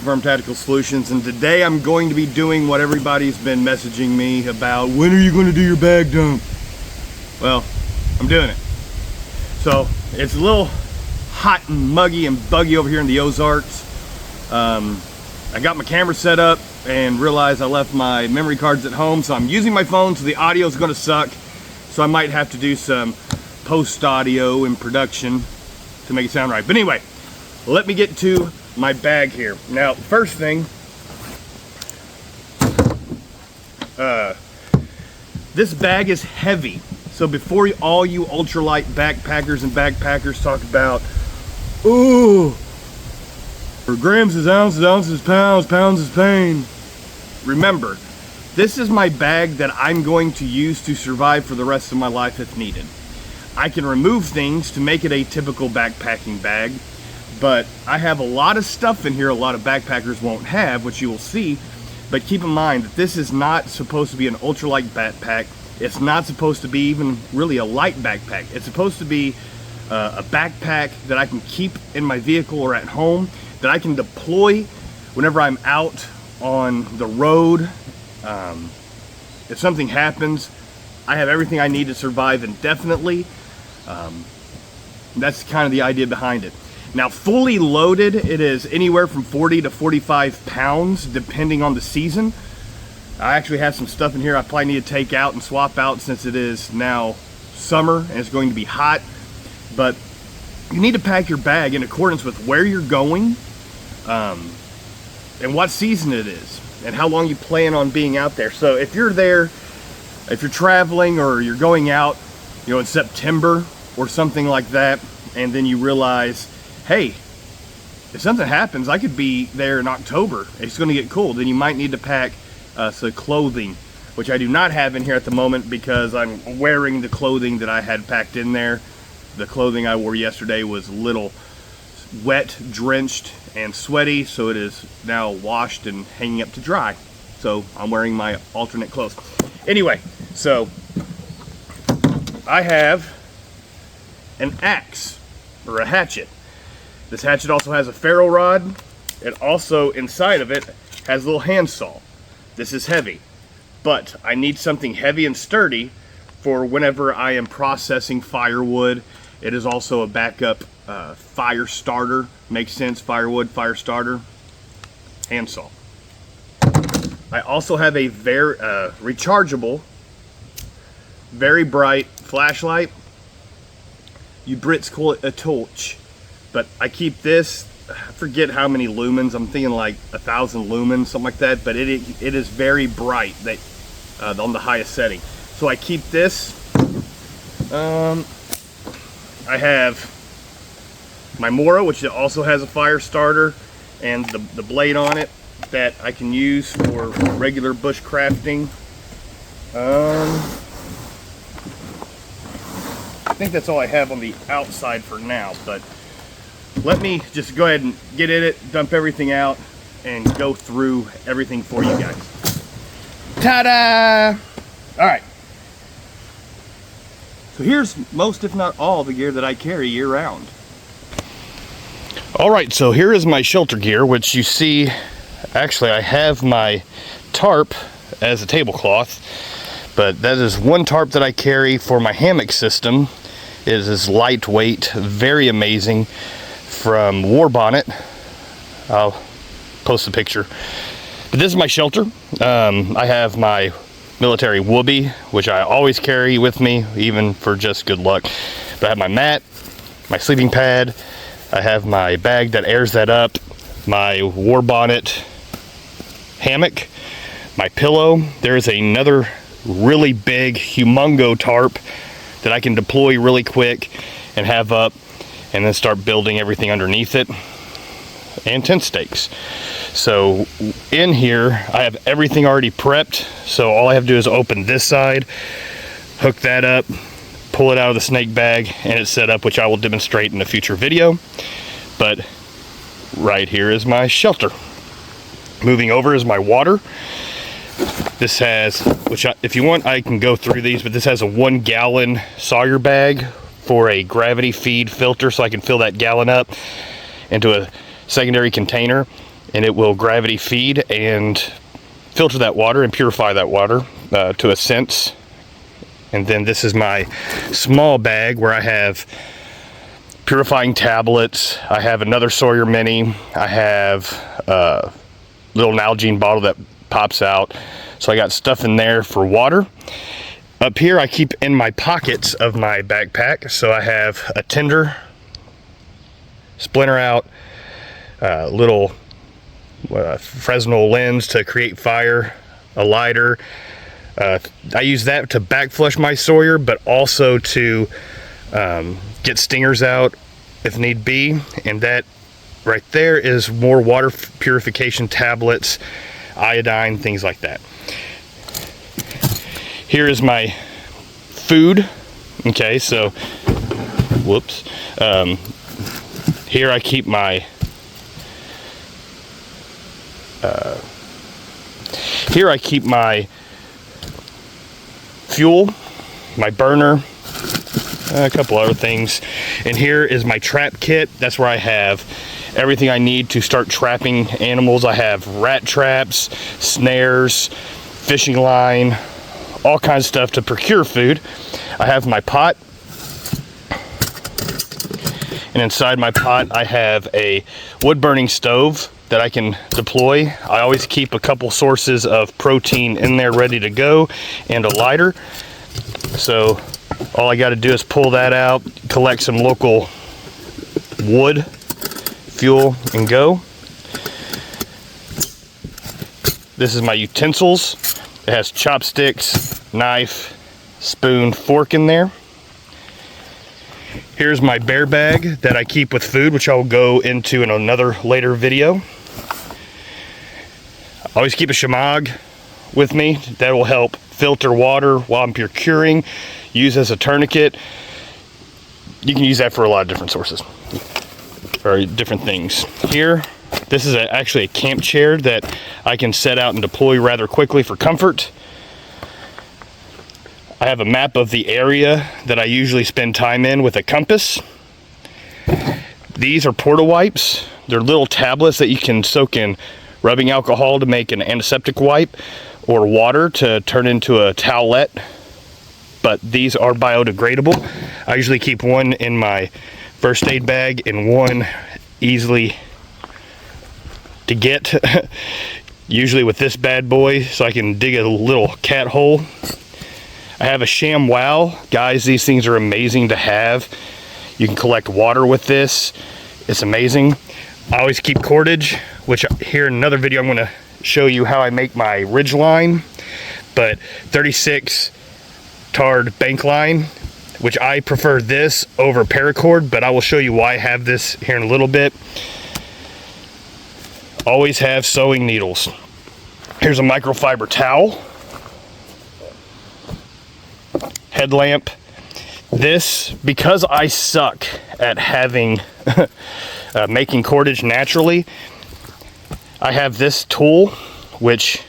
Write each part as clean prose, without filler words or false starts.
Firm Tactical Solutions, and today I'm going to be doing what everybody's been messaging me about. When are you going to do your bag dump? Well, I'm doing it. So it's a little hot and muggy and buggy over here in the Ozarks. I got my camera set up and realized I left my memory cards at home, so I'm using my phone, so the audio is going to suck. So I might have to do some post audio and production to make it sound right. But anyway, let me get to my bag here. Now, first thing, this bag is heavy. So before all you ultralight backpackers and backpackers talk about, ooh, grams is ounces, ounces is pounds, pounds is pain. Remember, this is my bag that I'm going to use to survive for the rest of my life if needed. I can remove things to make it a typical backpacking bag, but I have a lot of stuff in here a lot of backpackers won't have, which you will see. But keep in mind that this is not supposed to be an ultralight backpack. It's not supposed to be even really a light backpack. It's supposed to be a backpack that I can keep in my vehicle or at home, that I can deploy whenever I'm out on the road. If something happens, I have everything I need to survive indefinitely. That's kind of the idea behind it. Now, fully loaded, it is anywhere from 40 to 45 pounds, depending on the season. I actually have some stuff in here I probably need to take out and swap out since it is now summer and it's going to be hot. But you need to pack your bag in accordance with where you're going, and what season it is, and how long you plan on being out there. So if you're there, if you're traveling or you're going out, you know, in September or something like that, and then you realize, hey, if something happens, I could be there in October, it's going to get cold, then you might need to pack some clothing, which I do not have in here at the moment because I'm wearing the clothing that I had packed in there. The clothing I wore yesterday was a little wet, drenched, and sweaty, so it is now washed and hanging up to dry. So I'm wearing my alternate clothes. Anyway, so I have an axe or a hatchet. This hatchet also has a ferro rod. It also, inside of it, has a little handsaw. This is heavy, but I need something heavy and sturdy for whenever I am processing firewood. It is also a backup fire starter. Makes sense, firewood, fire starter, handsaw. I also have a very rechargeable, very bright flashlight. You Brits call it a torch, but I keep this, I forget how many lumens, I'm thinking like 1,000 lumens, something like that, but it is very bright, on the highest setting. So I keep this. I have my Mora, which also has a fire starter, and the blade on it that I can use for regular bush crafting. I think that's all I have on the outside for now, but let me just go ahead and get in it, dump everything out, and go through everything for you guys. Ta-da! All right. So here's most, if not all, the gear that I carry year-round. All right, so here is my shelter gear, which you see, actually I have my tarp as a tablecloth, but that is one tarp that I carry for my hammock system. It is lightweight, very amazing, from War Bonnet. I'll post a picture. But this is my shelter. I have my military whoopee, which I always carry with me, even for just good luck. But I have my mat, my sleeping pad, I have my bag that airs that up, my War Bonnet hammock, my pillow. There's another really big, humongo tarp that I can deploy really quick and have up, and then start building everything underneath it, and tent stakes. So in here, I have everything already prepped, so all I have to do is open this side, hook that up, pull it out of the snake bag, and it's set up, which I will demonstrate in a future video. But right here is my shelter. Moving over is my water. This has, if you want, I can go through these, but this has a 1 gallon Sawyer bag for a gravity feed filter, so I can fill that gallon up into a secondary container. and it will gravity feed and filter that water and purify that water to a sense. And then this is my small bag where I have purifying tablets. I have another Sawyer Mini. I have a little Nalgene bottle that pops out. So I got stuff in there for water. Up here I keep in my pockets of my backpack. So I have a tinder, splinter out, little Fresnel lens to create fire, a lighter. I use that to back flush my Sawyer, but also to get stingers out if need be. And that right there is more water purification tablets, iodine, things like that. Here is my food. Okay, so whoops. Here I keep my fuel, my burner, a couple other things. And here is my trap kit. That's where I have everything I need to start trapping animals. I have rat traps, snares, fishing line, all kinds of stuff to procure food. I have my pot, and inside my pot I have a wood burning stove that I can deploy. I always keep a couple sources of protein in there ready to go, and a lighter. So all I got to do is pull that out, collect some local wood, fuel, and go. This is my utensils. It has chopsticks, knife, spoon, fork in there. Here's my bear bag that I keep with food, which I'll go into in another later video. I always keep a shamag with me. That will help filter water while I'm procuring. Use as a tourniquet. You can use that for a lot of different sources or different things. Here, this is actually a camp chair that I can set out and deploy rather quickly for comfort. I have a map of the area that I usually spend time in with a compass. These are porta wipes. They're little tablets that you can soak in rubbing alcohol to make an antiseptic wipe, or water to turn into a towelette. But these are biodegradable. I usually keep one in my first aid bag and one easily to get, usually with this bad boy, so I can dig a little cat hole. I have a ShamWow. Guys, these things are amazing to have. You can collect water with this. It's amazing. I always keep cordage, which here in another video I'm going to show you how I make my ridge line, but 36 tarred bank line, which I prefer this over paracord, but I will show you why I have this here in a little bit. Always have sewing needles. Here's a microfiber towel, headlamp. This, because I suck at having making cordage naturally, I have this tool, which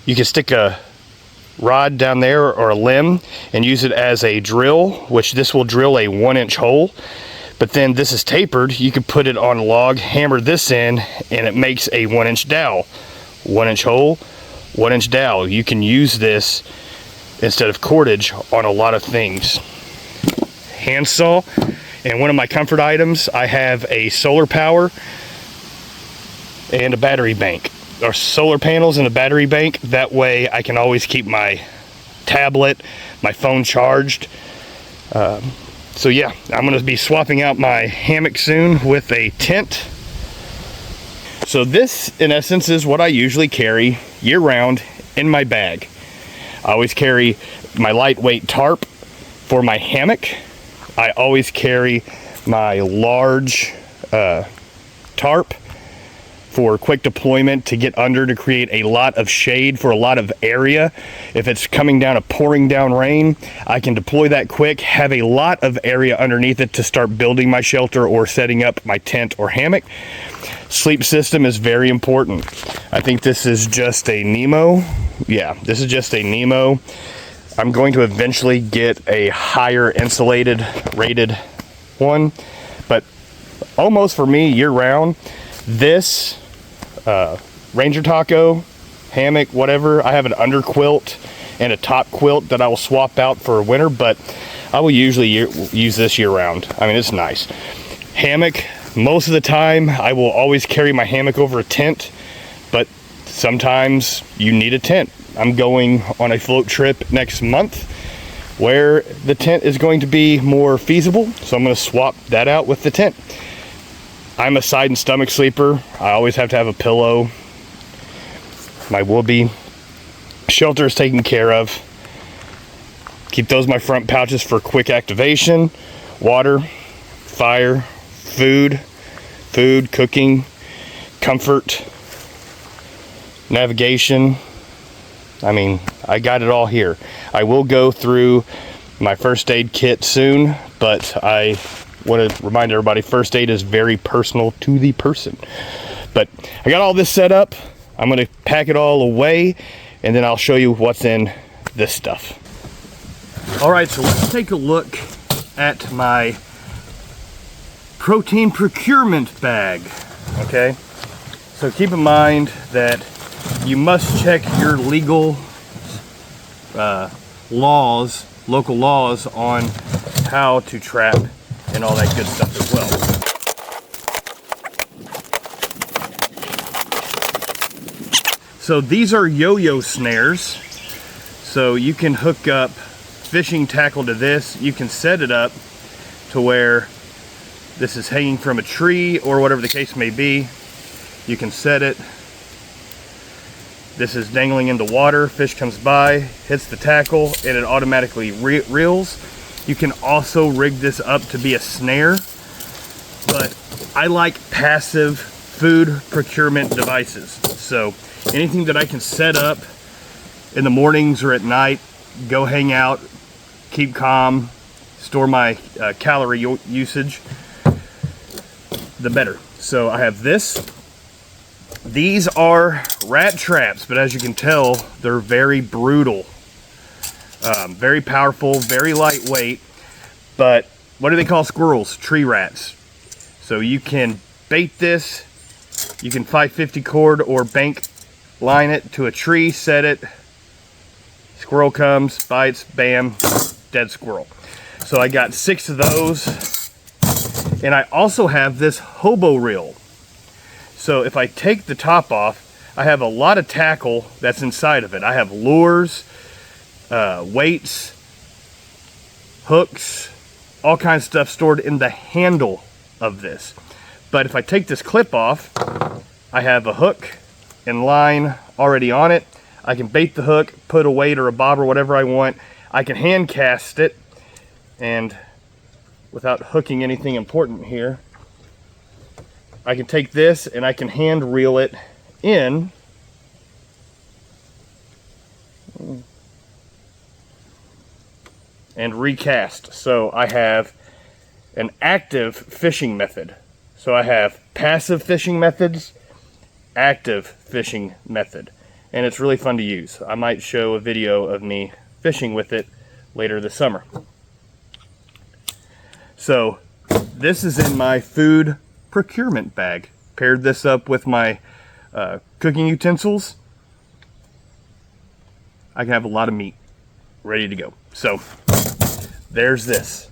you can stick a rod down there or a limb and use it as a drill, which this will drill a 1-inch hole. But then this is tapered. You can put it on a log, hammer this in, and it makes a 1-inch dowel. 1-inch hole, 1-inch dowel. You can use this instead of cordage on a lot of things. Handsaw, and one of my comfort items, I have a solar power and a battery bank, or solar panels and a battery bank. That way I can always keep my tablet, my phone charged. So yeah, I'm going to be swapping out my hammock soon with a tent. So this, in essence, is what I usually carry year-round in my bag. I always carry my lightweight tarp for my hammock. I always carry my large tarp for quick deployment to get under to create a lot of shade for a lot of area. If it's coming down a pouring down rain, I can deploy that quick, have a lot of area underneath it to start building my shelter or setting up my tent or hammock. Sleep system is very important. I think this is just a Nemo. Yeah, this is just a Nemo. I'm going to eventually get a higher insulated rated one, but almost for me year round, this Ranger taco, hammock, whatever. I have an under quilt and a top quilt that I will swap out for winter, but I will usually use this year round. I mean, it's nice. Hammock, most of the time I will always carry my hammock over a tent, but sometimes you need a tent. I'm going on a float trip next month where the tent is going to be more feasible, so I'm going to swap that out with the tent. I'm a side and stomach sleeper. I always have to have a pillow. My whoopee. Shelter is taken care of. Keep those in my front pouches for quick activation. Water, fire, food, cooking, comfort, navigation. I mean, I got it all here. I will go through my first aid kit soon, but I want to remind everybody, first aid is very personal to the person. But I got all this set up. I'm going to pack it all away, and then I'll show you what's in this stuff. All right, so let's take a look at my protein procurement bag, okay? So keep in mind that you must check your legal laws, local laws on how to trap and all that good stuff as well. So these are yo-yo snares. So you can hook up fishing tackle to this. You can set it up to where this is hanging from a tree or whatever the case may be. You can set it. This is dangling in the water. Fish comes by, hits the tackle, and it automatically reels. You can also rig this up to be a snare, but I like passive food procurement devices. So anything that I can set up in the mornings or at night, go hang out, keep calm, store my calorie usage, the better. So I have this. These are rat traps, but as you can tell, they're very brutal. Very powerful, very lightweight, but what do they call squirrels? Tree rats. So you can bait this, you can 550 cord or bank line it to a tree, set it, squirrel comes, bites, bam, dead squirrel. So I got 6 of those, and I also have this hobo reel. So if I take the top off, I have a lot of tackle that's inside of it. I have lures, weights, hooks, all kinds of stuff stored in the handle of this. But if I take this clip off, I have a hook and line already on it. I can bait the hook, put a weight or a bob or whatever I want. I can hand cast it, and without hooking anything important here, I can take this and I can hand reel it in. And recast. So I have an active fishing method. So I have passive fishing methods, active fishing method, and it's really fun to use. I might show a video of me fishing with it later this summer. So this is in my food procurement bag. Paired this up with my cooking utensils. I can have a lot of meat ready to go. So there's this.